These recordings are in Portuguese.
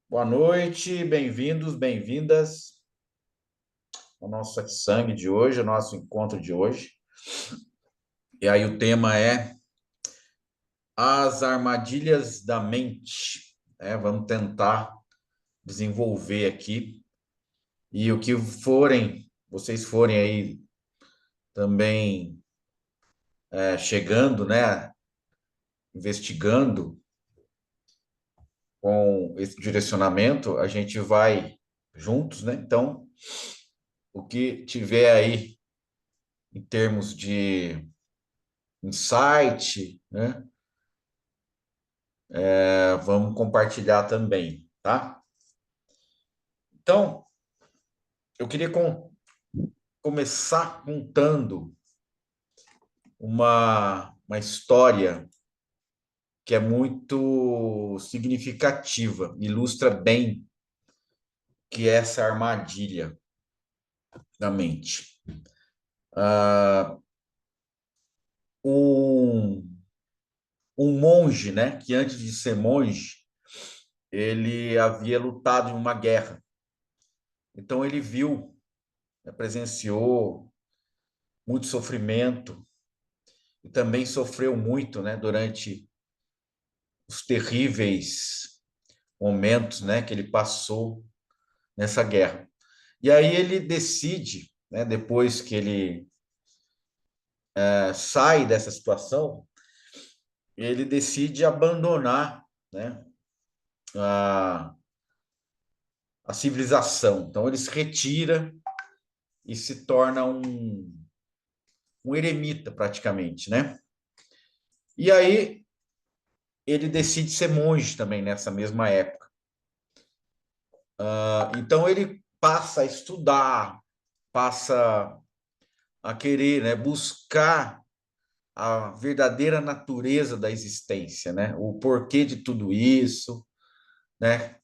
Boa noite, bem-vindos, bem-vindas ao nosso sangue de hoje, ao nosso encontro de hoje. E aí o tema é as armadilhas da mente. Vamos tentar desenvolver aqui. E o que vocês forem aí também chegando, né, investigando com esse direcionamento, a gente vai juntos, né? Então, o que tiver aí em termos de insight, né? Vamos compartilhar também, tá? Então, eu queria começar contando uma história que é muito significativa, ilustra bem que é essa armadilha da mente. Ah, um, um monge, né, que antes de ser monge, ele havia lutado em uma guerra. Então ele viu, né, presenciou muito sofrimento e também sofreu muito, né, durante os terríveis momentos, né, que ele passou nessa guerra. E aí ele decide, né, depois que ele sai dessa situação, ele decide abandonar, né, a, a civilização. Então ele se retira e se torna um eremita praticamente, né? E aí ele decide ser monge também nessa mesma época. Então ele passa a estudar, passa a querer, né, buscar a verdadeira natureza da existência, né? O porquê de tudo isso, né?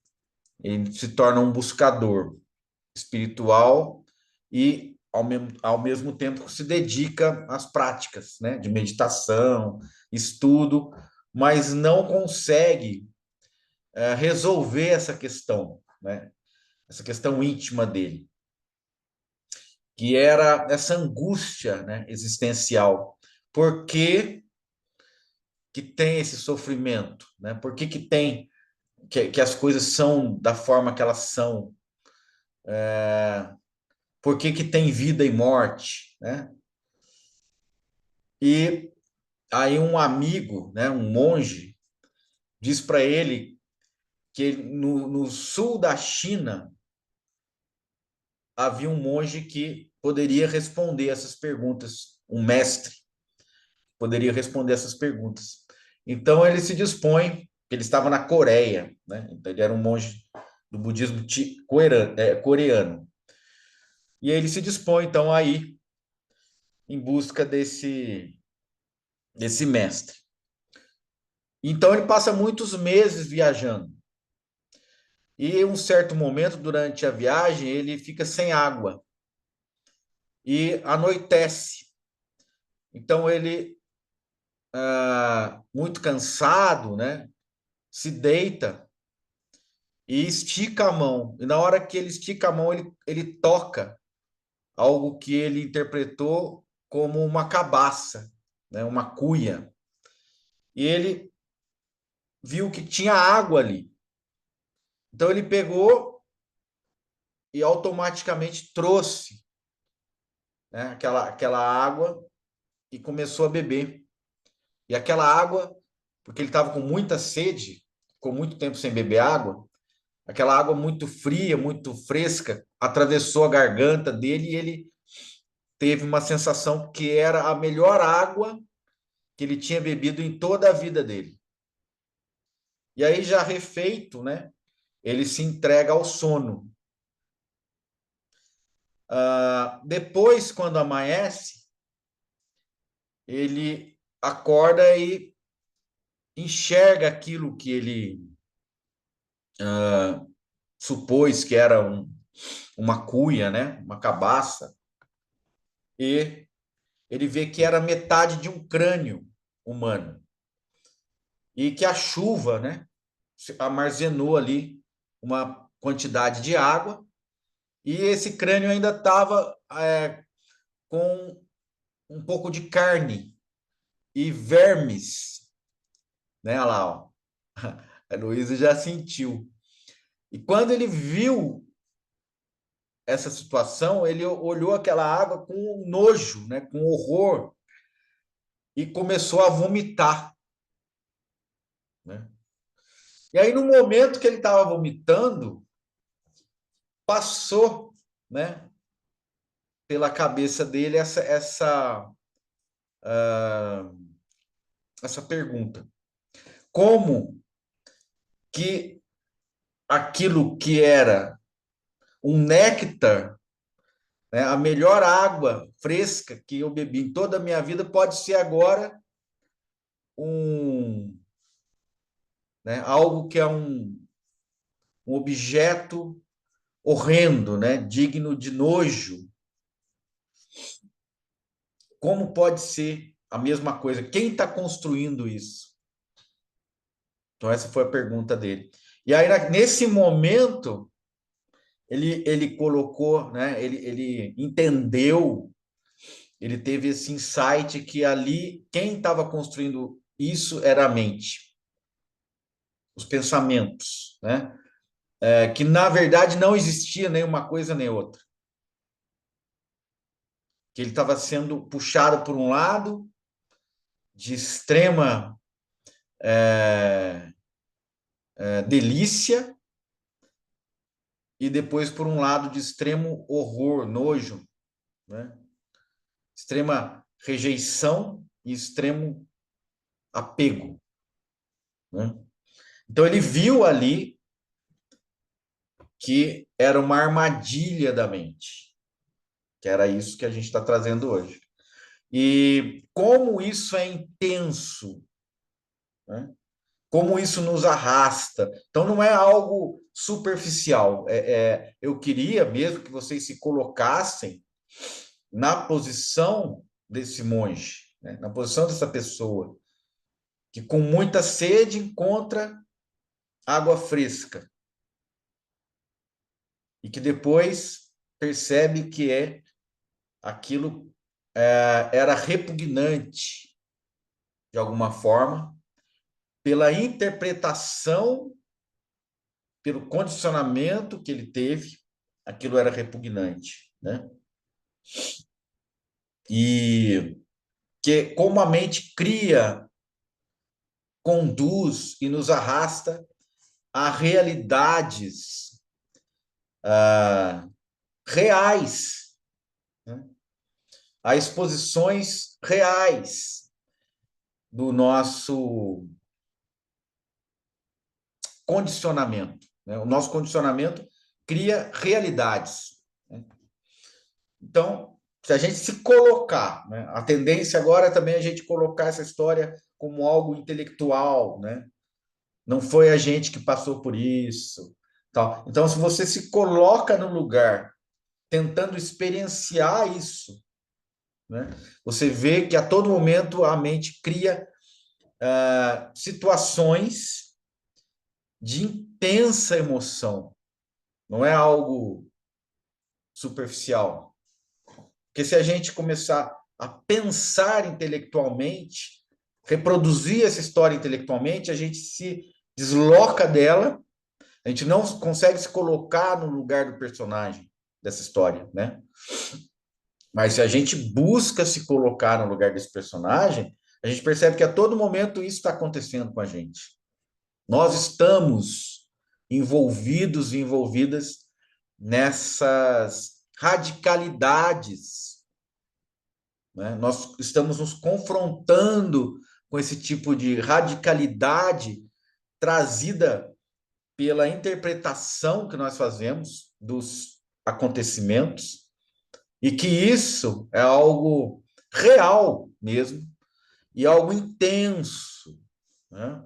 Ele se torna um buscador espiritual e ao mesmo tempo se dedica às práticas, né? De meditação, estudo, mas não consegue resolver essa questão, né? Essa questão íntima dele, que era essa angústia, né, existencial. Por que tem esse sofrimento, né? Por que tem que as coisas são da forma que elas são? Por que tem vida e morte, né? E aí um amigo, né, um monge, diz para ele que no sul da China havia um monge que poderia responder essas perguntas, um mestre poderia responder essas perguntas. Então ele se dispõe, ele estava na Coreia, né? Então, ele era um monge do budismo coreano. E ele se dispõe, então, a ir em busca desse mestre. Então ele passa muitos meses viajando. E em um certo momento, durante a viagem, ele fica sem água e anoitece. Então ele, muito cansado, né, se deita e estica a mão. E na hora que ele estica a mão, ele toca algo que ele interpretou como uma cabaça, né, uma cuia. E ele viu que tinha água ali. Então ele pegou e automaticamente trouxe, né, aquela água e começou a beber. E aquela água, porque ele estava com muita sede, ficou muito tempo sem beber água, aquela água muito fria, muito fresca, atravessou a garganta dele e ele teve uma sensação que era a melhor água que ele tinha bebido em toda a vida dele. E aí, já refeito, né, ele se entrega ao sono. Depois, quando amanhece, ele acorda e enxerga aquilo que ele supôs que era uma cuia, né, uma cabaça, e ele vê que era metade de um crânio humano e que a chuva, né, armazenou ali uma quantidade de água, e esse crânio ainda estava com um pouco de carne e vermes, né? Olha lá, ó. A Luísa já sentiu. E quando ele viu essa situação, ele olhou aquela água com nojo, né? Com horror, e começou a vomitar, né? E aí, no momento que ele estava vomitando, passou, né, pela cabeça dele essa pergunta: como que aquilo que era um néctar, né, a melhor água fresca que eu bebi em toda a minha vida, pode ser agora um, né, algo que é um objeto horrendo, né, digno de nojo? Como pode ser a mesma coisa? Quem está construindo isso? Então, essa foi a pergunta dele. E aí, nesse momento, ele colocou, né? Ele entendeu, ele teve esse insight que ali quem estava construindo isso era a mente, os pensamentos, né? Que na verdade não existia nem uma coisa nem outra. Que ele estava sendo puxado por um lado de extrema delícia e depois por um lado de extremo horror, nojo, né? Extrema rejeição e extremo apego, né? Então ele viu ali que era uma armadilha da mente, que era isso que a gente está trazendo hoje. E como isso é intenso, né? Como isso nos arrasta. Então não é algo superficial. Eu queria mesmo que vocês se colocassem na posição desse monge, né? Na posição dessa pessoa que com muita sede encontra água fresca e que depois percebe que aquilo era repugnante de alguma forma pela interpretação, pelo condicionamento que ele teve, aquilo era repugnante, né? E que como a mente cria, conduz e nos arrasta a realidades reais, né? A exposições reais do nosso condicionamento, né? O nosso condicionamento cria realidades, né? Então, se a gente se colocar, né? A tendência agora é também a gente colocar essa história como algo intelectual, né? Não foi a gente que passou por isso, tal. Então, se você se coloca no lugar tentando experienciar isso, né? Você vê que a todo momento a mente cria situações de intensa emoção, não é algo superficial. Porque se a gente começar a pensar intelectualmente, reproduzir essa história intelectualmente, a gente se desloca dela, a gente não consegue se colocar no lugar do personagem dessa história, né? Mas se a gente busca se colocar no lugar desse personagem, a gente percebe que a todo momento isso está acontecendo com a gente. Nós estamos envolvidos e envolvidas nessas radicalidades, né? Nós estamos nos confrontando com esse tipo de radicalidade trazida pela interpretação que nós fazemos dos acontecimentos e que isso é algo real mesmo e algo intenso, né?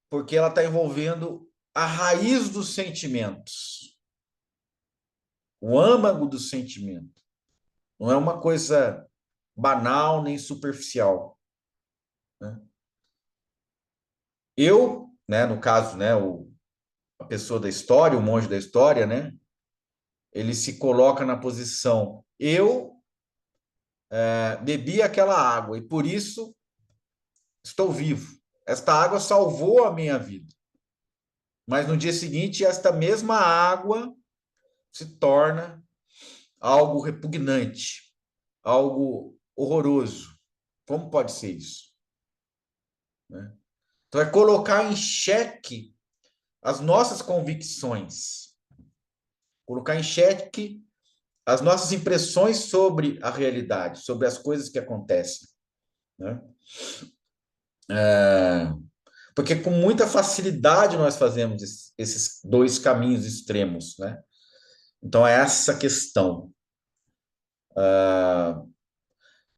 Porque ela está envolvendo a raiz dos sentimentos, o âmago do sentimento. Não é uma coisa banal nem superficial, né? Eu né, no caso, né, a pessoa da história, o monge da história, né, ele se coloca na posição: eu bebi aquela água e por isso estou vivo. Esta água salvou a minha vida. Mas no dia seguinte, esta mesma água se torna algo repugnante, algo horroroso. Como pode ser isso? Né? Então, é colocar em xeque as nossas convicções, colocar em xeque as nossas impressões sobre a realidade, sobre as coisas que acontecem. Né? Porque com muita facilidade nós fazemos esses dois caminhos extremos. Né? Então, é essa questão.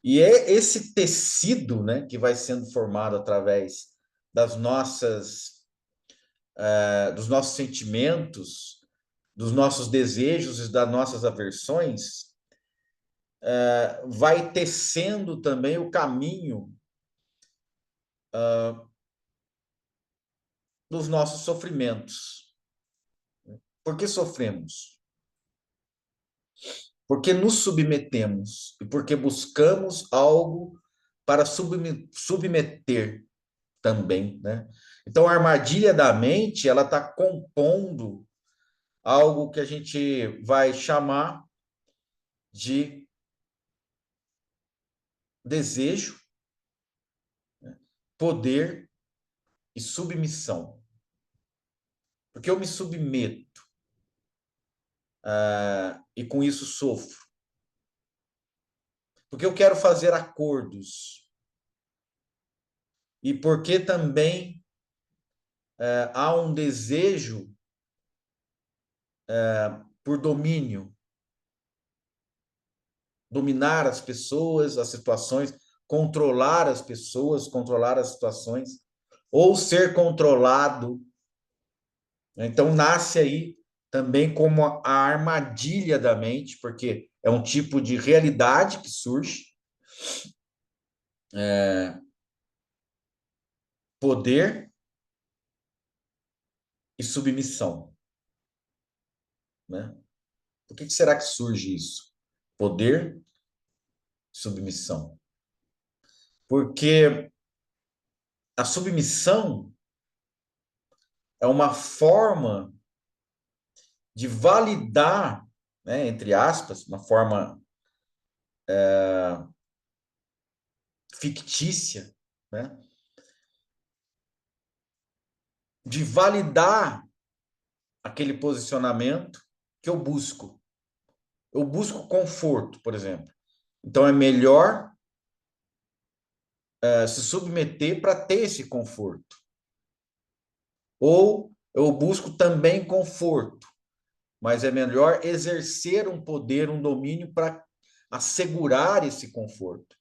E é esse tecido, né, que vai sendo formado através das dos nossos sentimentos, dos nossos desejos e das nossas aversões, vai tecendo também o caminho dos nossos sofrimentos. Por que sofremos? Porque nos submetemos e porque buscamos algo para submeter também, né? Então, a armadilha da mente, ela está compondo algo que a gente vai chamar de desejo, poder e submissão. Porque eu me submeto e com isso sofro. Porque eu quero fazer acordos. E porque também há um desejo por domínio, dominar as pessoas, as situações, controlar as pessoas, controlar as situações, ou ser controlado. Então, nasce aí também como a armadilha da mente, porque é um tipo de realidade que surge, poder e submissão. Né? Por que será que surge isso? Poder e submissão. Porque a submissão é uma forma de validar, né, entre aspas, uma forma fictícia, né, de validar aquele posicionamento que eu busco. Eu busco conforto, por exemplo. Então é melhor se submeter para ter esse conforto. Ou eu busco também conforto, mas é melhor exercer um poder, um domínio para assegurar esse conforto.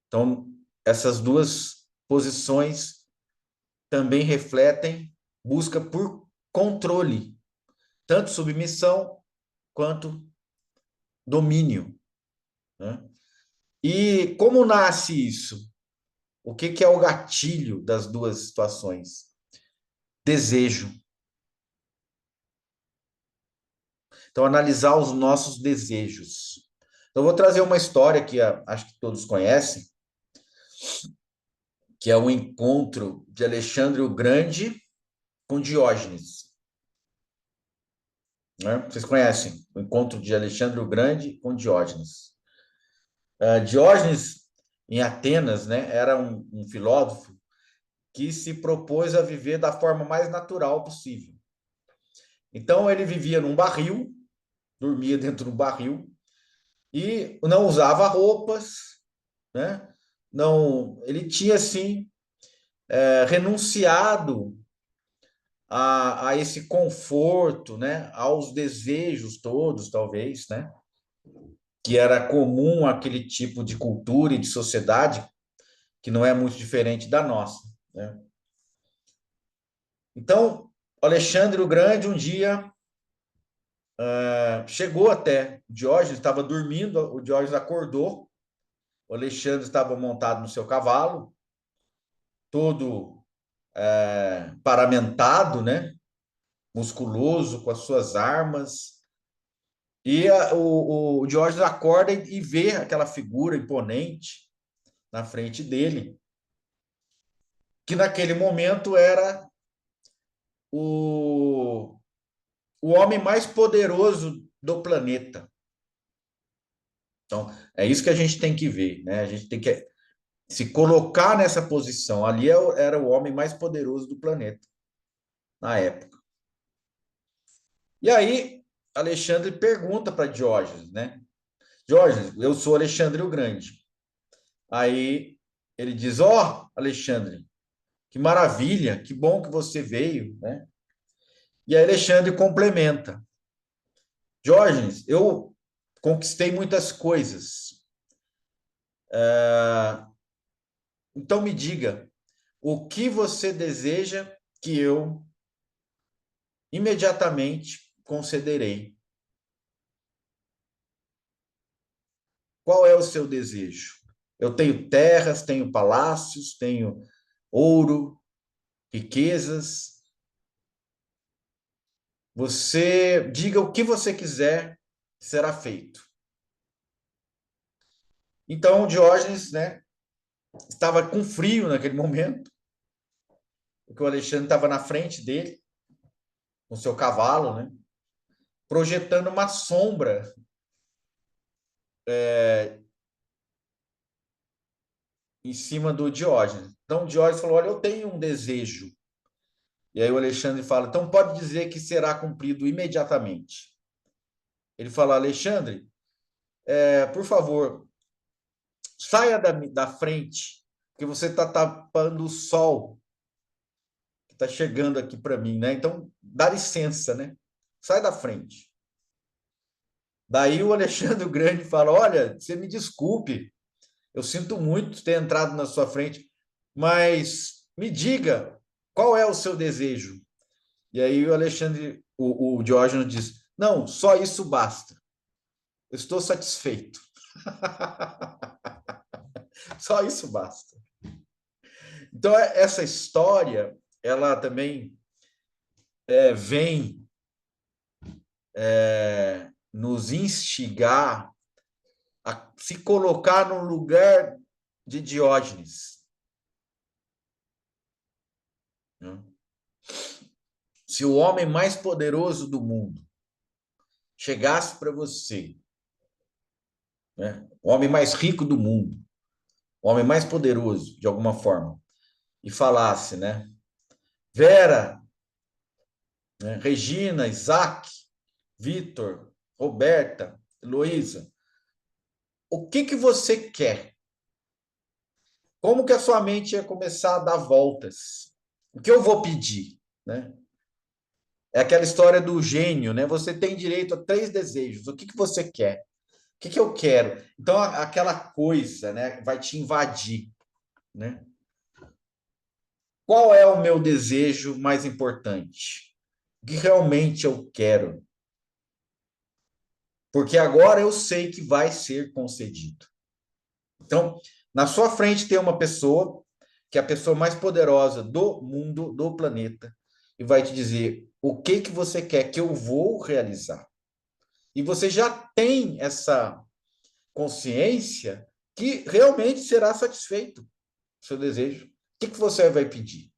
Então, essas duas posições também refletem busca por controle, tanto submissão quanto domínio. Né? E como nasce isso? O que é o gatilho das duas situações? Desejo. Então, analisar os nossos desejos. Então, eu vou trazer uma história que acho que todos conhecem, que é o encontro de Alexandre o Grande com Diógenes. Né? Vocês conhecem o encontro de Alexandre o Grande com Diógenes. Diógenes, em Atenas, né, era um filósofo que se propôs a viver da forma mais natural possível. Então, ele vivia num barril, dormia dentro do barril, e não usava roupas, né? Não, ele tinha, assim, renunciado a esse conforto, né? Aos desejos todos, talvez, né? Que era comum àquele tipo de cultura e de sociedade que não é muito diferente da nossa, né? Então, Alexandre o Grande um dia chegou até Diógenes, estava dormindo, o Diógenes acordou, o Alexandre estava montado no seu cavalo, todo paramentado, né? Musculoso, com as suas armas. E o Diógenes acorda e vê aquela figura imponente na frente dele, que naquele momento era o, o homem mais poderoso do planeta. Então, é isso que a gente tem que ver, né? A gente tem que se colocar nessa posição. Ali era o homem mais poderoso do planeta na época. E aí, Alexandre pergunta para Diógenes, né? Diógenes, eu sou Alexandre o Grande. Aí ele diz: Ó, Alexandre, que maravilha, que bom que você veio, né? E aí Alexandre complementa: Diógenes, eu conquistei muitas coisas. Então me diga, o que você deseja que eu imediatamente concederei? Qual é o seu desejo? Eu tenho terras, tenho palácios, tenho ouro, riquezas. Você diga o que você quiser, será feito. Então Diógenes, né, estava com frio naquele momento, porque o Alexandre estava na frente dele, com seu cavalo, né, projetando uma sombra em cima do Diógenes. Então Diógenes falou: Olha, eu tenho um desejo. E aí o Alexandre fala: Então pode dizer que será cumprido imediatamente. Ele fala: Alexandre, por favor, saia da frente, porque você está tapando o sol que está chegando aqui para mim, né? Então dá licença, né? Sai da frente. Daí o Alexandre o Grande fala: Olha, você me desculpe, eu sinto muito ter entrado na sua frente, mas me diga, qual é o seu desejo? E aí o Alexandre, o Diógenes diz: Não, só isso basta. Eu estou satisfeito. Só isso basta. Então, essa história, ela também vem nos instigar a se colocar no lugar de Diógenes. Né? Se o homem mais poderoso do mundo chegasse para você, né, o homem mais rico do mundo, o homem mais poderoso, de alguma forma, e falasse, né, Vera, né, Regina, Isaac, Vitor, Roberta, Heloísa, o que que você quer? Como que a sua mente ia começar a dar voltas? O que eu vou pedir, né? É aquela história do gênio, né? Você tem direito a 3 desejos. O que que você quer? O que que eu quero? Então, aquela coisa, né, vai te invadir, né? Qual é o meu desejo mais importante? O que realmente eu quero? Porque agora eu sei que vai ser concedido. Então, na sua frente tem uma pessoa que é a pessoa mais poderosa do mundo, do planeta, e vai te dizer o que que você quer que eu vou realizar. E você já tem essa consciência que realmente será satisfeito o seu desejo. O que que você vai pedir?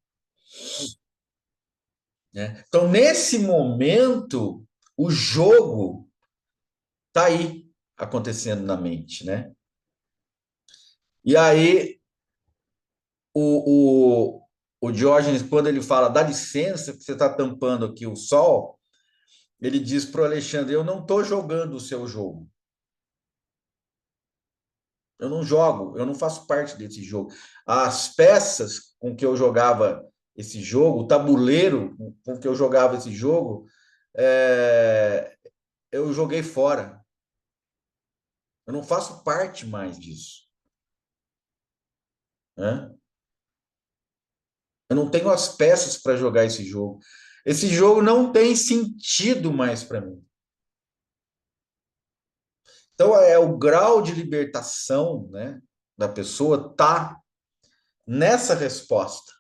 Né? Então, nesse momento, o jogo está aí acontecendo na mente, né? E aí, o Diógenes, quando ele fala, dá licença, que você está tampando aqui o sol, ele diz para o Alexandre: Eu não estou jogando o seu jogo. Eu não jogo, eu não faço parte desse jogo. As peças com que eu jogava esse jogo, o tabuleiro com que eu jogava esse jogo, eu joguei fora. Eu não faço parte mais disso. Né? Eu não tenho as peças para jogar esse jogo. Esse jogo não tem sentido mais para mim. Então, o grau de libertação, né, da pessoa tá nessa resposta.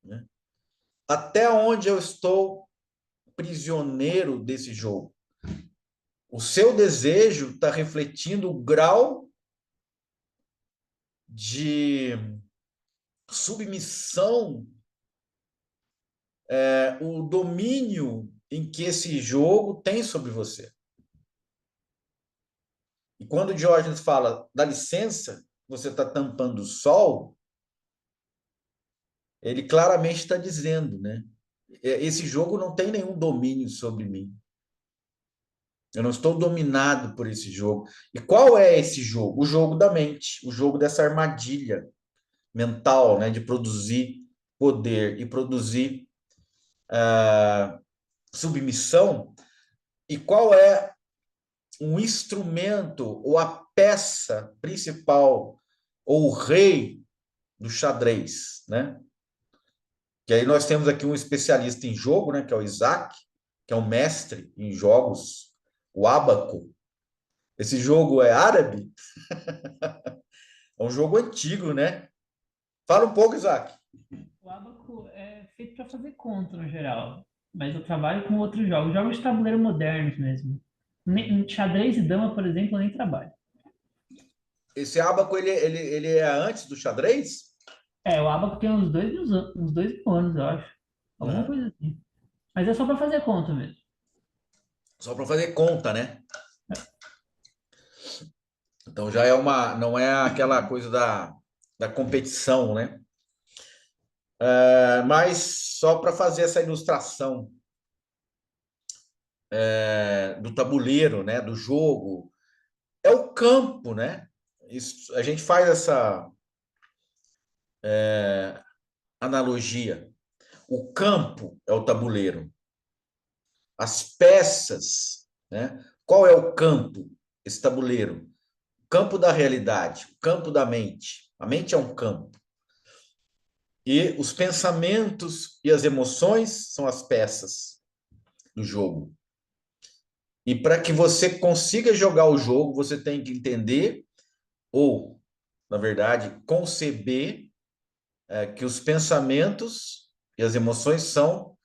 né? Até onde eu estou prisioneiro desse jogo? O seu desejo está refletindo o grau de submissão, o domínio em que esse jogo tem sobre você. E quando o Diógenes fala, dá licença, você está tampando o sol, ele claramente está dizendo, né? Esse jogo não tem nenhum domínio sobre mim. Eu não estou dominado por esse jogo. E qual é esse jogo? O jogo da mente, o jogo dessa armadilha mental, né, de produzir poder e produzir submissão. E qual é um instrumento ou a peça principal ou o rei do xadrez, né? Que aí nós temos aqui um especialista em jogo, né, que é o Isaac, que é um mestre em jogos, o ábaco. Esse jogo é árabe, é um jogo antigo, né? Fala um pouco, Isaac. O Abaco é feito para fazer conta no geral, mas eu trabalho com outros jogos, jogos de tabuleiro modernos mesmo. Xadrez e dama, por exemplo, eu nem trabalho. Esse ábaco, ele é antes do xadrez? É, o Abaco tem uns 2 mil anos, eu acho. Alguma Né? coisa assim. Mas é só para fazer conta mesmo. Só para fazer conta, né? Então já é uma, não é aquela coisa da competição, né? Mas só para fazer essa ilustração do tabuleiro, né? Do jogo, é o campo, né? Isso, a gente faz essa analogia. O campo é o tabuleiro, as peças, né? Qual é o campo? Esse tabuleiro, o campo da realidade, o campo da mente. A mente é um campo. E os pensamentos e as emoções são as peças do jogo. E para que você consiga jogar o jogo, você tem que entender, ou, na verdade, conceber que os pensamentos e as emoções são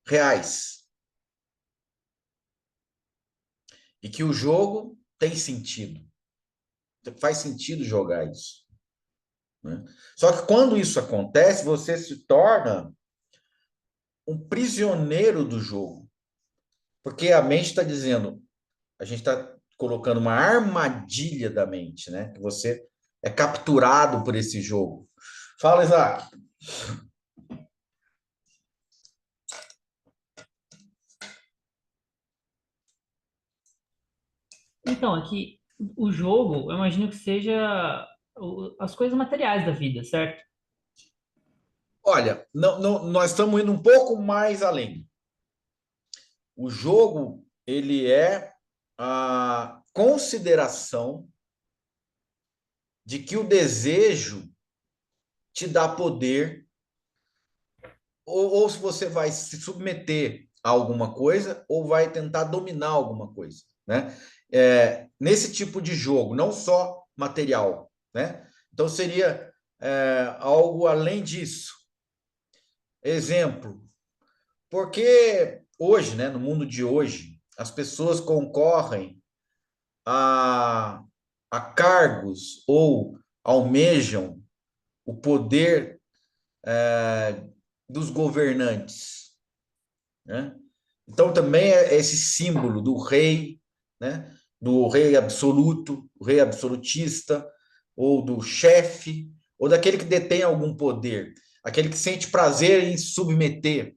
reais. E que o jogo tem sentido. Faz sentido jogar isso. Né? Só que quando isso acontece, você se torna um prisioneiro do jogo. Porque a mente está dizendo, a gente está colocando uma armadilha da mente, né? Que você é capturado por esse jogo. Fala, Isaac. Então, aqui, o jogo, eu imagino que seja as coisas materiais da vida, certo? Olha, nós estamos indo um pouco mais além. O jogo, ele é a consideração de que o desejo te dá poder, ou se você vai se submeter a alguma coisa, ou vai tentar dominar alguma coisa, né? Nesse tipo de jogo, não só material, né? Então seria algo além disso. Exemplo, porque hoje, né, no mundo de hoje, as pessoas concorrem a, a cargos ou almejam o poder dos governantes, né? Então também é esse símbolo do rei, né? Do rei absoluto, o rei absolutista, ou do chefe, ou daquele que detém algum poder, aquele que sente prazer em submeter,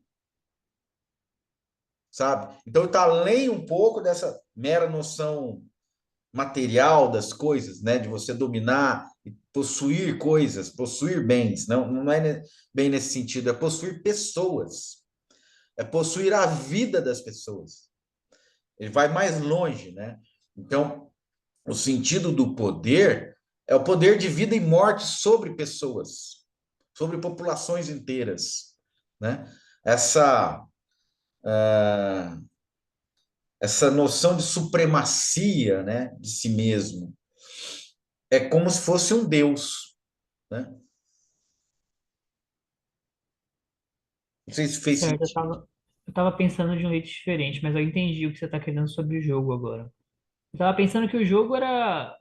sabe? Então está além um pouco dessa mera noção material das coisas, né? De você dominar e possuir coisas, possuir bens. Não é bem nesse sentido, é possuir pessoas, é possuir a vida das pessoas. Ele vai mais longe, né? Então, o sentido do poder é o poder de vida e morte sobre pessoas, sobre populações inteiras, né? Essa essa noção de supremacia, né, de si mesmo, é como se fosse um deus, né? Não sei se fez Certo, sentido. eu tava pensando de um jeito diferente, mas eu entendi o que você tá querendo sobre o jogo agora. Eu tava pensando que o jogo era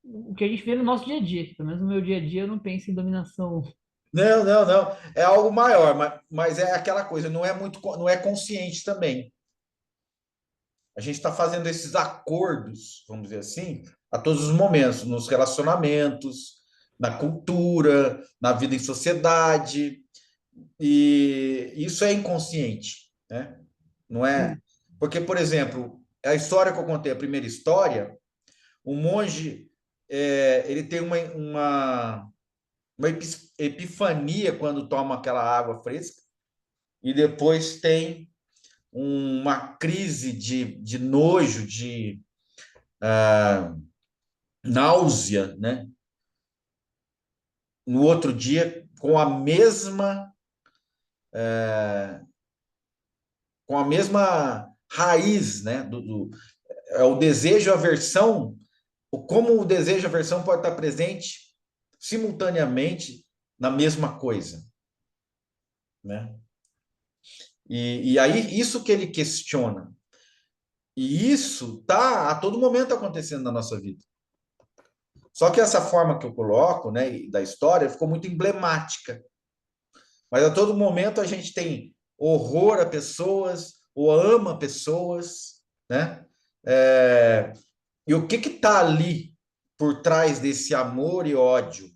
o que a gente vê no nosso dia a dia. Pelo menos no meu dia a dia eu não penso em dominação. Não, não, não. É algo maior, mas é aquela coisa, não é muito, não é consciente também. A gente está fazendo esses acordos, vamos dizer assim, a todos os momentos, nos relacionamentos, na cultura, na vida em sociedade, e isso é inconsciente, né? Não é? Sim. Porque, por exemplo, a história que eu contei, a primeira história, o monge, ele tem uma epifania quando toma aquela água fresca, e depois tem uma crise de nojo, de náusea, né? No outro dia, com a mesma raiz, né? É o desejo e a aversão, como o desejo e a aversão pode estar presente simultaneamente na mesma coisa, né? E aí, isso que ele questiona. E isso tá a todo momento acontecendo na nossa vida. Só que essa forma que eu coloco, né, da história, ficou muito emblemática. Mas a todo momento a gente tem horror a pessoas, ou ama pessoas, né? É, e o que está ali por trás desse amor e ódio?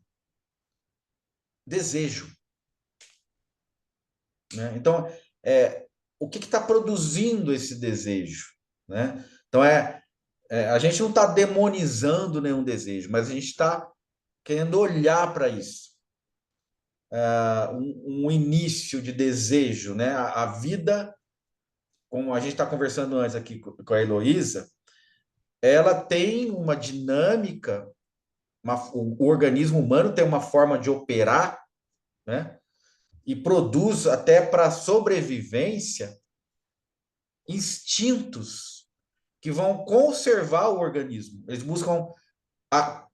Desejo, né? Então, o que está produzindo esse desejo, né? Então, a gente não está demonizando nenhum desejo, mas a gente está querendo olhar para isso. Um início de desejo, né? A vida, como a gente está conversando antes aqui com a Heloísa, ela tem uma dinâmica, o organismo humano tem uma forma de operar, né? E produz até para sobrevivência instintos que vão conservar o organismo. Eles buscam a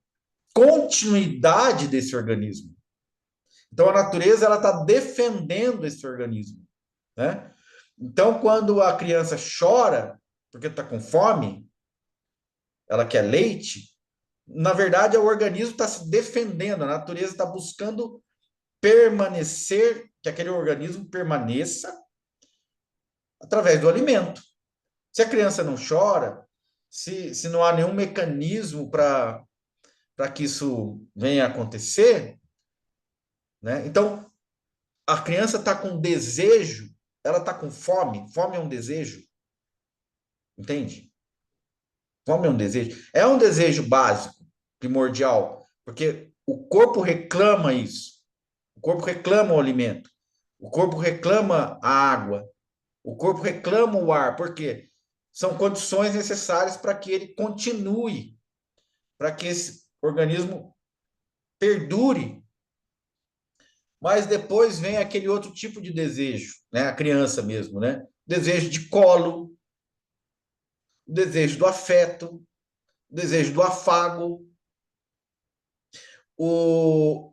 continuidade desse organismo. Então a natureza ela está defendendo esse organismo, né? Então quando a criança chora porque está com fome, ela quer leite, na verdade o organismo está se defendendo, a natureza está buscando permanecer, que aquele organismo permaneça através do alimento. Se a criança não chora, se não há nenhum mecanismo para que isso venha a acontecer, né? Então, a criança está com desejo, ela está com fome, fome é um desejo, entende? Fome é um desejo básico, primordial, porque o corpo reclama isso, o corpo reclama o alimento, o corpo reclama a água, o corpo reclama o ar, porque são condições necessárias para que ele continue, para que esse organismo perdure. Mas depois vem aquele outro tipo de desejo, né? A criança mesmo, né? Desejo de colo, desejo do afeto, desejo do afago,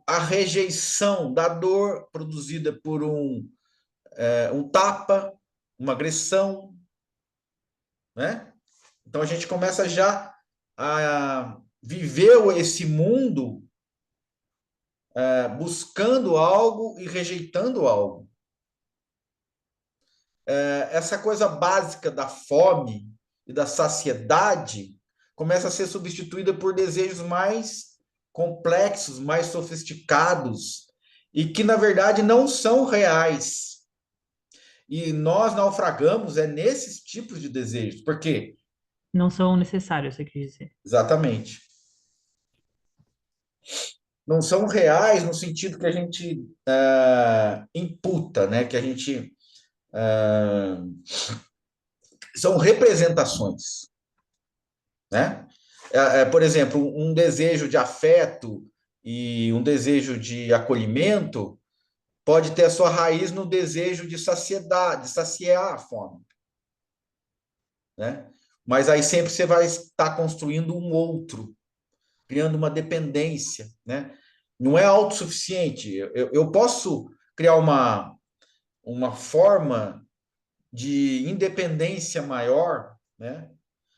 a rejeição da dor produzida por um tapa, uma agressão, né? Então a gente começa já a viver esse mundo buscando algo e rejeitando algo. Essa coisa básica da fome e da saciedade começa a ser substituída por desejos mais complexos, mais sofisticados e que na verdade não são reais. E nós naufragamos nesses tipos de desejos. Por quê? Não são necessários, você quis dizer. Exatamente. Não são reais no sentido que a gente imputa, né? Que a gente são representações, né? Por exemplo, um desejo de afeto e um desejo de acolhimento pode ter a sua raiz no desejo de saciedade, de saciar a fome, né? Mas aí sempre você vai estar construindo um outro, criando uma dependência, né? Não é autossuficiente. Eu posso criar uma forma de independência maior, né?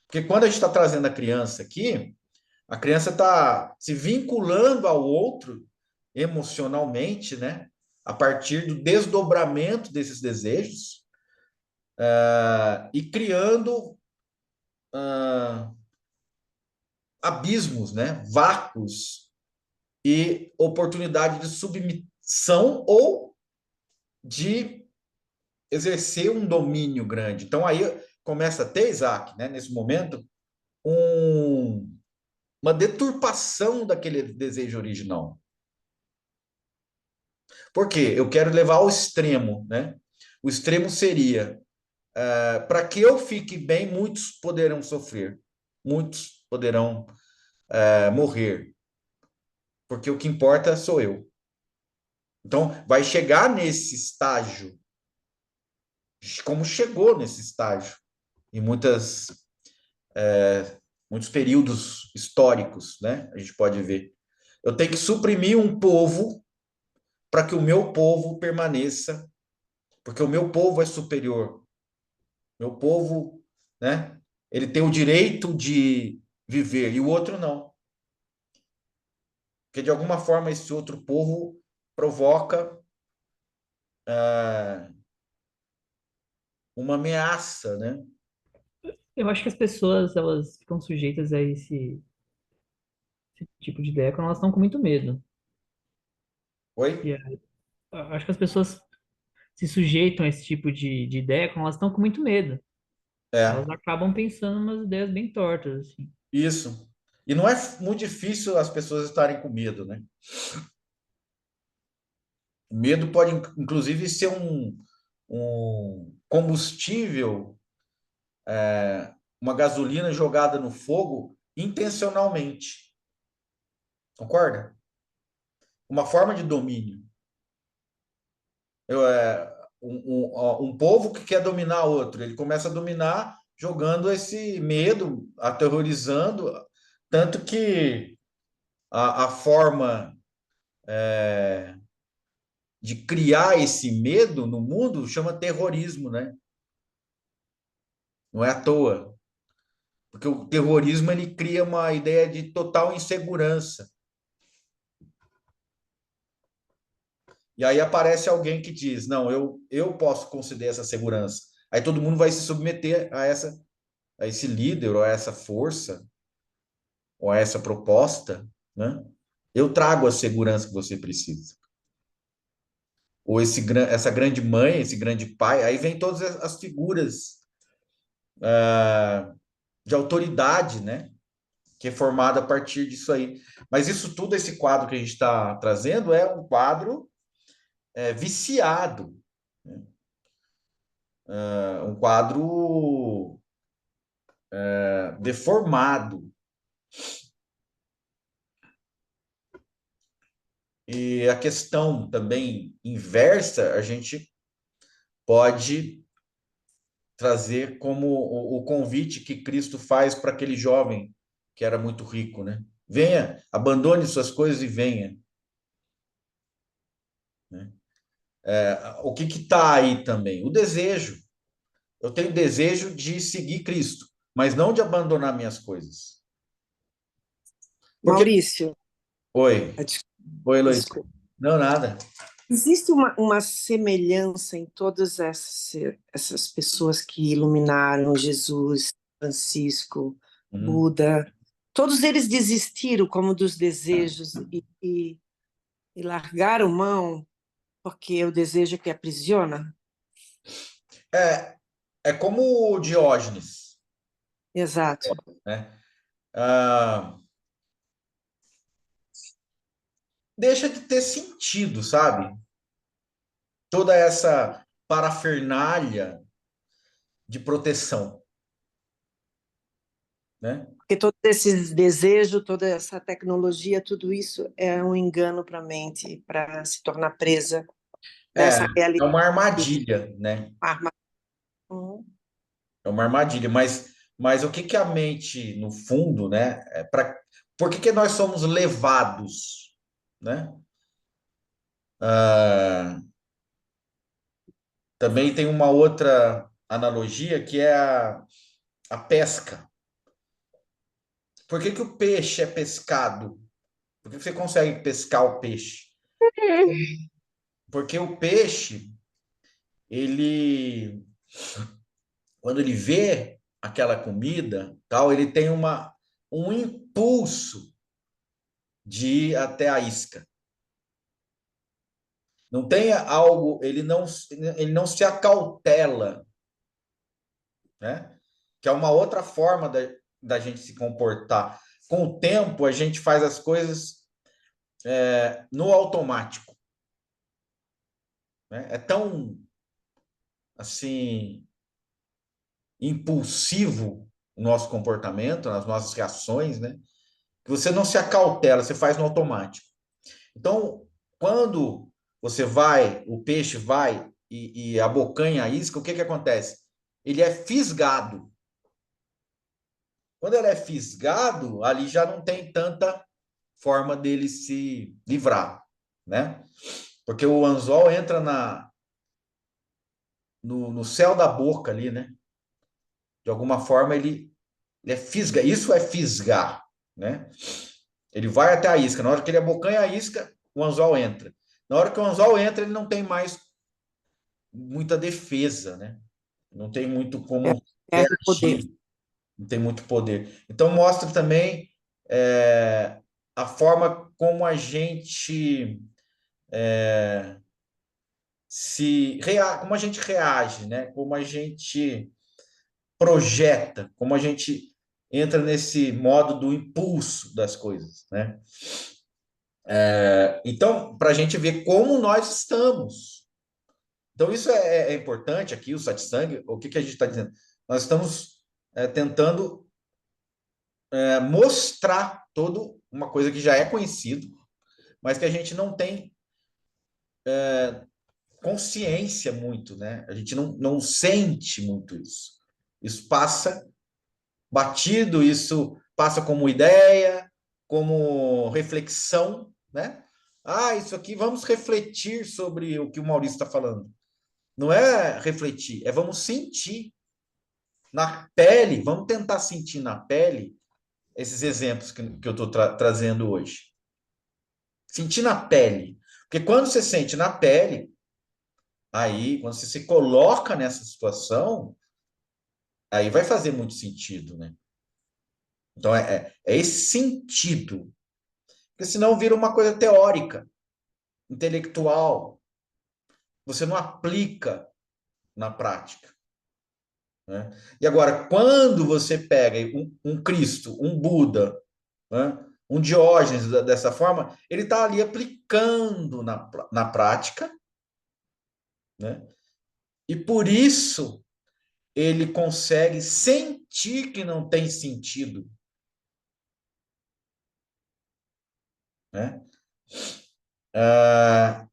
Porque quando a gente está trazendo a criança aqui, a criança está se vinculando ao outro emocionalmente, né? A partir do desdobramento desses desejos, e criando abismos, né? Vácuos e oportunidade de submissão ou de exercer um domínio grande. Então aí começa a ter, Isaac, né? Nesse momento, uma deturpação daquele desejo original. Por quê? Eu quero levar ao extremo, né? O extremo seria, para que eu fique bem, muitos poderão sofrer, muitos poderão morrer, porque o que importa sou eu. Então, vai chegar nesse estágio, como chegou nesse estágio, em muitos períodos históricos, né? A gente pode ver. Eu tenho que suprimir um povo para que o meu povo permaneça, porque o meu povo é superior. Meu povo, né? Ele tem o direito de viver e o outro não. Porque de alguma forma esse outro povo provoca uma ameaça, né? Eu acho que as pessoas, elas ficam sujeitas a esse tipo de ideia quando elas estão com muito medo. Oi? E eu acho que as pessoas se sujeitam a esse tipo de ideia quando elas estão com muito medo. Elas É, acabam pensando umas ideias bem tortas, assim. isso. E não é muito difícil as pessoas estarem com medo, né? O medo pode, inclusive, ser um combustível, uma gasolina jogada no fogo intencionalmente. Concorda? Uma forma de domínio. Um povo que quer dominar outro, ele começa a dominar jogando esse medo, aterrorizando, tanto que a forma de criar esse medo no mundo chama terrorismo, né? Não é à toa, porque o terrorismo ele cria uma ideia de total insegurança. E aí aparece alguém que diz: não, eu posso conceder essa segurança. Aí todo mundo vai se submeter a esse líder, ou a essa força, ou a essa proposta, né? Eu trago a segurança que você precisa. Ou essa grande mãe, esse grande pai, aí vem todas as figuras de autoridade, né? Que é formada a partir disso aí. Mas isso tudo, esse quadro que a gente está trazendo, é um quadro viciado, né? Um quadro deformado. E a questão também inversa, a gente pode trazer como o convite que Cristo faz para aquele jovem que era muito rico, né? Venha, abandone suas coisas e venha, né? O que está aí também? O desejo. Eu tenho desejo de seguir Cristo, mas não de abandonar minhas coisas. Porque. Maurício, Oi, ah, oi, Luiz. desculpa. Não, nada. Existe uma semelhança em todas essas pessoas que iluminaram Jesus, Francisco, Uhum. Buda. Todos eles desistiram como dos desejos e largaram mão porque o desejo que aprisiona? É, é como o Diógenes, Exato. né? Ah, deixa de ter sentido, sabe? Toda essa parafernália de proteção, né? Porque todos esses desejos, toda essa tecnologia, tudo isso é um engano para a mente, para se tornar presa É, dessa é realidade. uma armadilha, né? Arma. É uma armadilha, mas o que que a mente, no fundo, né? Por que que nós somos levados, né? Também tem uma outra analogia que é a pesca. Por que que o peixe é pescado? Por que que você consegue pescar o peixe? Porque o peixe, ele, quando ele vê aquela comida, tal, ele tem um impulso de ir até a isca. Não tem algo, ele não se acautela, né? Que é uma outra forma da gente se comportar. Com o tempo, a gente faz as coisas no automático, né? É tão, assim, impulsivo o nosso comportamento, as nossas reações, né? Que você não se acautela, você faz no automático. Então, quando o peixe vai e abocanha a isca, o que que acontece? Ele é fisgado. Quando ele é fisgado, ali já não tem tanta forma dele se livrar, né? Porque o anzol entra no céu da boca ali, né? De alguma forma ele é fisga. Isso é fisgar, né? Ele vai até a isca. Na hora que ele abocanha a isca, o anzol entra. Na hora que o anzol entra, ele não tem mais muita defesa, né? Não tem muito É, como perde o poder. reagir, não tem muito poder. Então mostra também a forma como a gente como a gente reage, né? Como a gente projeta, como a gente entra nesse modo do impulso das coisas, né? Então, para a gente ver como nós estamos. Então, isso é importante aqui, o satsang. O que a gente está dizendo? Nós estamos tentando mostrar toda uma coisa que já é conhecido, mas que a gente não tem consciência muito, né? A gente não sente muito isso. Isso passa batido, isso passa como ideia, como reflexão, né? Ah, isso aqui, vamos refletir sobre o que o Maurício está falando. Não é refletir, é vamos sentir na pele, vamos tentar sentir na pele esses exemplos que eu estou trazendo hoje. Sentir na pele. Porque quando você sente na pele, aí, quando você se coloca nessa situação, aí vai fazer muito sentido, né? Então, é esse sentido. Porque senão vira uma coisa teórica, intelectual. Você não aplica na prática, né? E agora, quando você pega um Cristo, um Buda, né? Um Diógenes dessa forma, ele está ali aplicando na prática, né? E por isso ele consegue sentir que não tem sentido, né?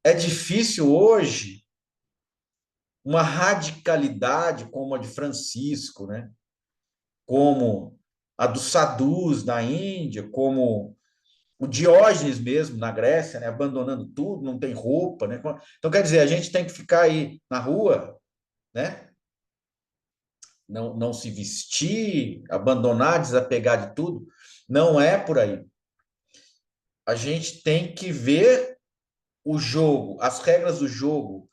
É difícil hoje uma radicalidade como a de Francisco, né? Como a dos sadhus na Índia, como o Diógenes mesmo na Grécia, né? Abandonando tudo, não tem roupa, né? Então, quer dizer, a gente tem que ficar aí na rua, né? Não se vestir, abandonar, desapegar de tudo. Não é por aí. A gente tem que ver o jogo, as regras do jogo,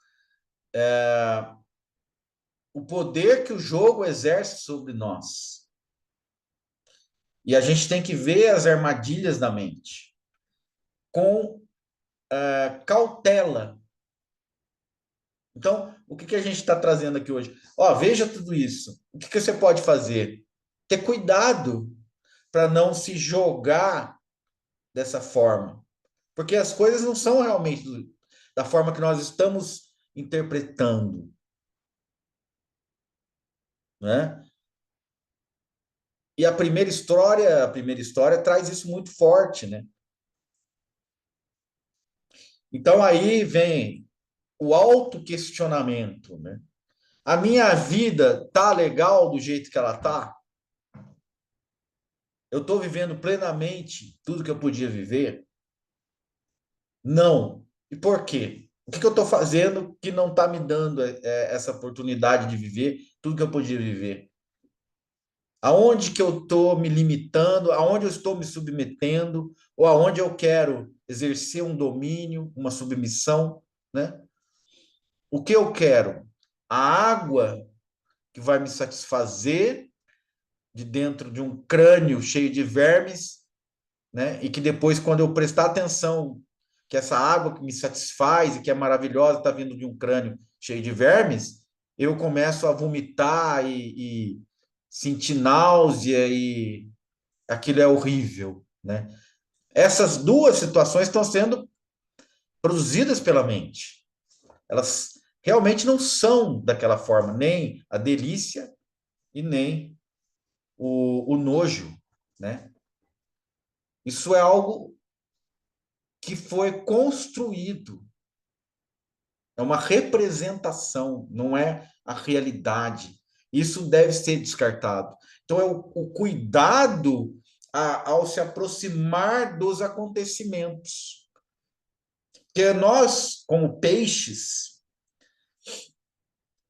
o poder que o jogo exerce sobre nós. E a gente tem que ver as armadilhas da mente com cautela. Então, o que a gente está trazendo aqui hoje? Ó, veja tudo isso. O que você pode fazer? Ter cuidado para não se jogar dessa forma. Porque as coisas não são realmente da forma que nós estamos interpretando, né? E a primeira história traz isso muito forte, né? Então aí vem o autoquestionamento, né? A minha vida tá legal do jeito que ela tá? Eu estou vivendo plenamente tudo que eu podia viver? Não. E por quê? O que eu estou fazendo que não está me dando essa oportunidade de viver tudo que eu podia viver? Aonde que eu estou me limitando? Aonde eu estou me submetendo? Ou aonde eu quero exercer um domínio, uma submissão, né? O que eu quero? A água que vai me satisfazer de dentro de um crânio cheio de vermes, né? E que depois, quando eu prestar atenção que essa água que me satisfaz e que é maravilhosa está vindo de um crânio cheio de vermes, eu começo a vomitar e sentir náusea e aquilo é horrível, né? Essas duas situações estão sendo produzidas pela mente. Elas realmente não são daquela forma, nem a delícia e nem o nojo, né? Isso é algo que foi construído, é uma representação, não é a realidade. Isso deve ser descartado. Então, é o cuidado ao se aproximar dos acontecimentos. Porque nós, como peixes,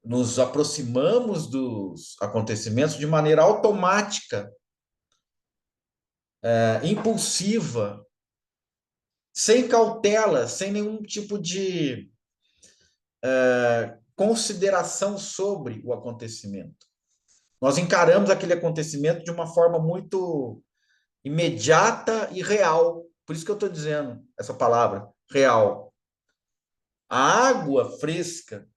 nos aproximamos dos acontecimentos de maneira automática, impulsiva, sem cautela, sem nenhum tipo de consideração sobre o acontecimento. Nós encaramos aquele acontecimento de uma forma muito imediata e real. Por isso que eu estou dizendo essa palavra, real. A água fresca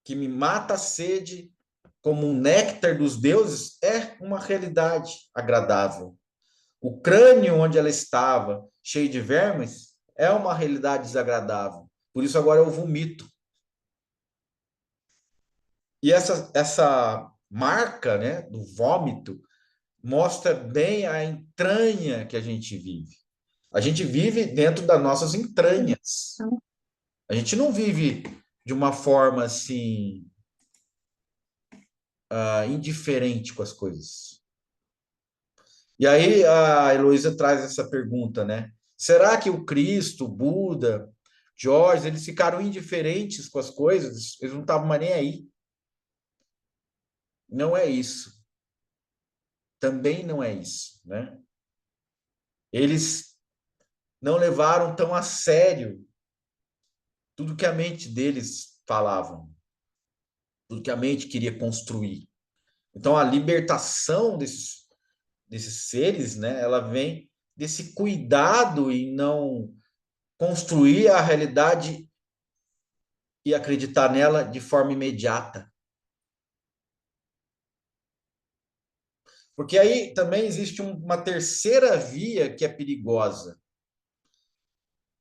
que me mata a sede, como um néctar dos deuses, é uma realidade agradável. O crânio onde ela estava, cheio de vermes, é uma realidade desagradável. Por isso agora eu vomito. E essa marca, né, do vômito mostra bem a entranha que a gente vive. A gente vive dentro das nossas entranhas. A gente não vive de uma forma assim indiferente com as coisas. E aí a Heloísa traz essa pergunta, né? Será que o Cristo, o Buda, Jorge, eles ficaram indiferentes com as coisas? Eles não estavam mais nem aí? Não é isso. Também não é isso, né? Eles não levaram tão a sério tudo que a mente deles falavam, tudo que a mente queria construir. Então a libertação desses seres, né, ela vem desse cuidado em não construir a realidade e acreditar nela de forma imediata. Porque aí também existe uma terceira via que é perigosa,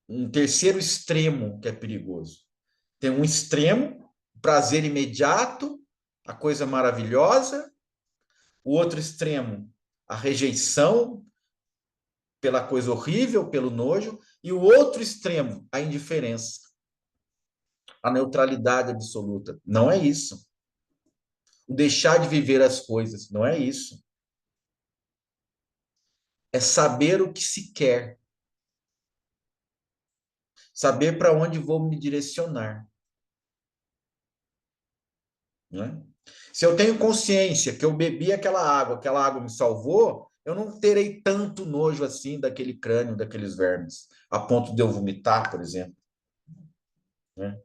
um terceiro extremo que é perigoso. Tem um extremo, prazer imediato, a coisa maravilhosa, o outro extremo, a rejeição pela coisa horrível, pelo nojo, e o outro extremo, a indiferença, a neutralidade absoluta. Não é isso. O deixar de viver as coisas, não é isso. É saber o que se quer, saber para onde vou me direcionar. Né? Se eu tenho consciência que eu bebi aquela água me salvou, eu não terei tanto nojo assim daquele crânio, daqueles vermes, a ponto de eu vomitar, por exemplo. Né?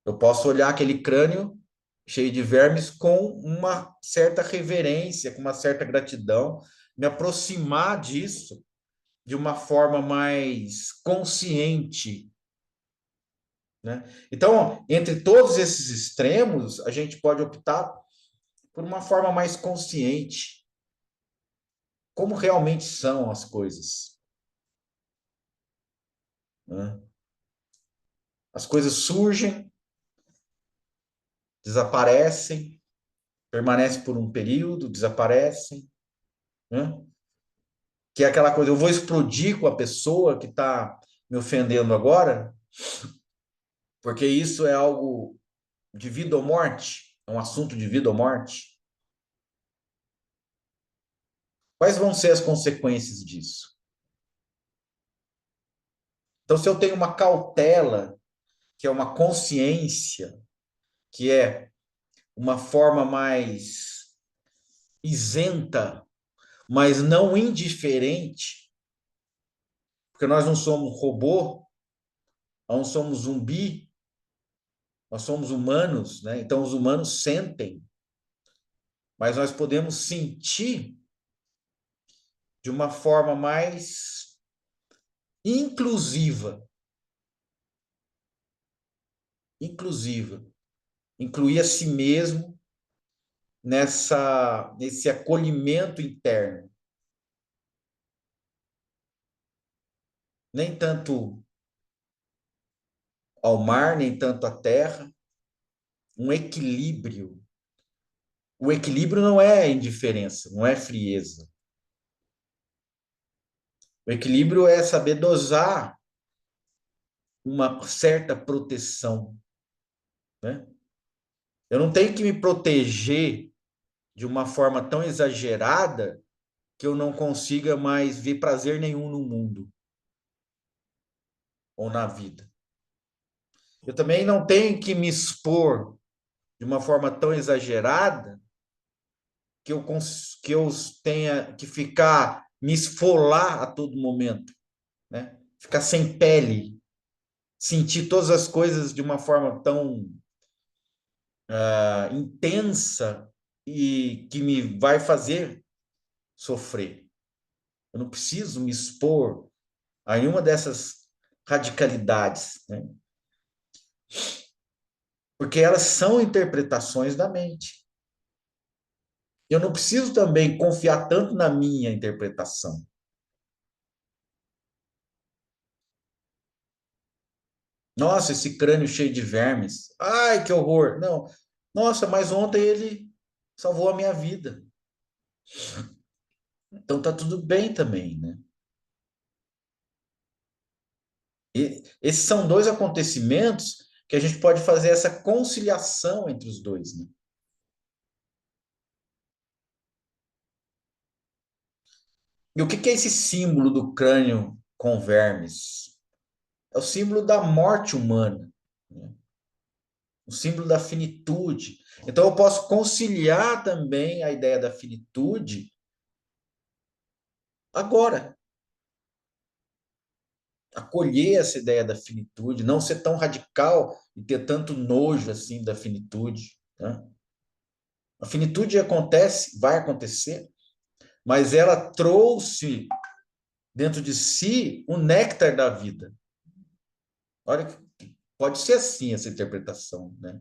Eu posso olhar aquele crânio cheio de vermes com uma certa reverência, com uma certa gratidão, me aproximar disso de uma forma mais consciente. Né? Então, entre todos esses extremos, a gente pode optar por uma forma mais consciente, como realmente são as coisas. Né? As coisas surgem, desaparecem, permanecem por um período, desaparecem. Né? Que é aquela coisa, eu vou explodir com a pessoa que está me ofendendo agora, porque isso é algo de vida ou morte, é um assunto de vida ou morte. Quais vão ser as consequências disso? Então, se eu tenho uma cautela que é uma consciência, que é uma forma mais isenta, mas não indiferente, porque nós não somos robô, nós não somos zumbi, nós somos humanos, né? Então os humanos sentem, mas nós podemos sentir de uma forma mais inclusiva, inclusiva, incluir a si mesmo nesse acolhimento interno. Nem tanto ao mar, nem tanto à terra, um equilíbrio. O equilíbrio não é indiferença, não é frieza. O equilíbrio é saber dosar uma certa proteção, né? Eu não tenho que me proteger de uma forma tão exagerada que eu não consiga mais ver prazer nenhum no mundo ou na vida. Eu também não tenho que me expor de uma forma tão exagerada que eu tenha que ficar, me esfolar a todo momento, né? Ficar sem pele, sentir todas as coisas de uma forma tão intensa e que me vai fazer sofrer. Eu não preciso me expor a nenhuma dessas radicalidades, né? Porque elas são interpretações da mente. Eu não preciso também confiar tanto na minha interpretação. Nossa, esse crânio cheio de vermes. Ai, que horror. Não. Nossa, mas ontem ele salvou a minha vida. Então tá tudo bem também, né? E esses são dois acontecimentos que a gente pode fazer essa conciliação entre os dois, né? E o que é esse símbolo do crânio com vermes? É o símbolo da morte humana, né? O símbolo da finitude. Então eu posso conciliar também a ideia da finitude agora. Acolher essa ideia da finitude, não ser tão radical e ter tanto nojo assim da finitude, né? A finitude acontece, vai acontecer, mas ela trouxe dentro de si o néctar da vida. Olha, pode ser assim essa interpretação, né?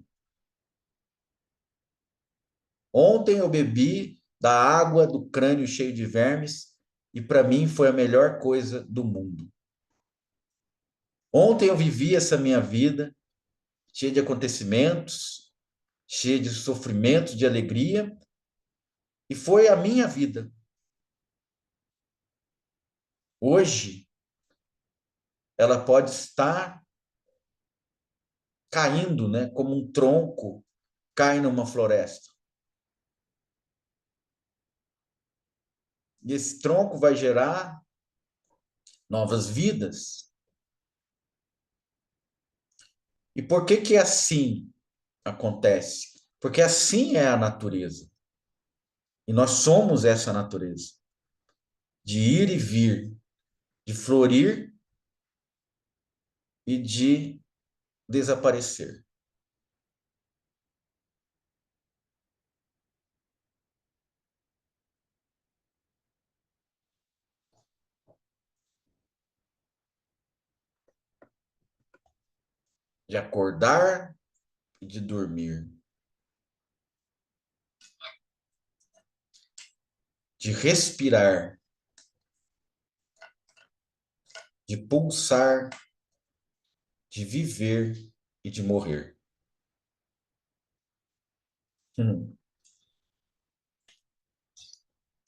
Ontem eu bebi da água do crânio cheio de vermes e para mim foi a melhor coisa do mundo. Ontem eu vivi essa minha vida cheia de acontecimentos, cheia de sofrimento, de alegria, e foi a minha vida. Hoje, ela pode estar caindo, né, como um tronco cai numa floresta. E esse tronco vai gerar novas vidas. E por que que assim acontece? Porque assim é a natureza. E nós somos essa natureza. De ir e vir, de florir e de desaparecer. De acordar e de dormir. De respirar, de pulsar, de viver e de morrer.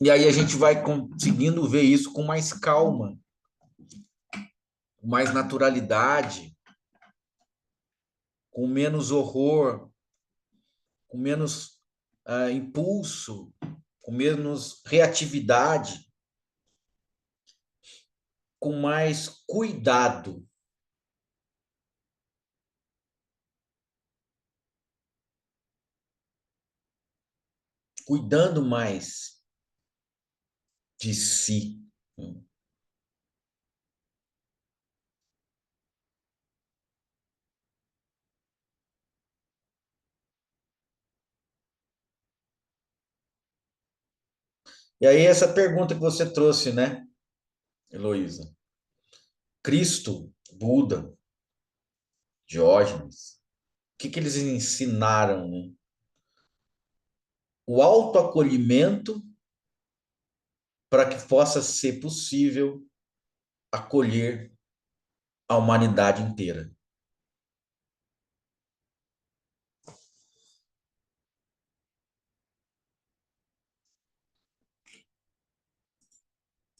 E aí a gente vai conseguindo ver isso com mais calma, com mais naturalidade, com menos horror, com menos impulso, com menos reatividade, com mais cuidado. cuidando mais de si. E aí, essa pergunta que você trouxe, né, Heloísa? Cristo, Buda, Diógenes, o que que eles ensinaram, né? O autoacolhimento para que possa ser possível acolher a humanidade inteira.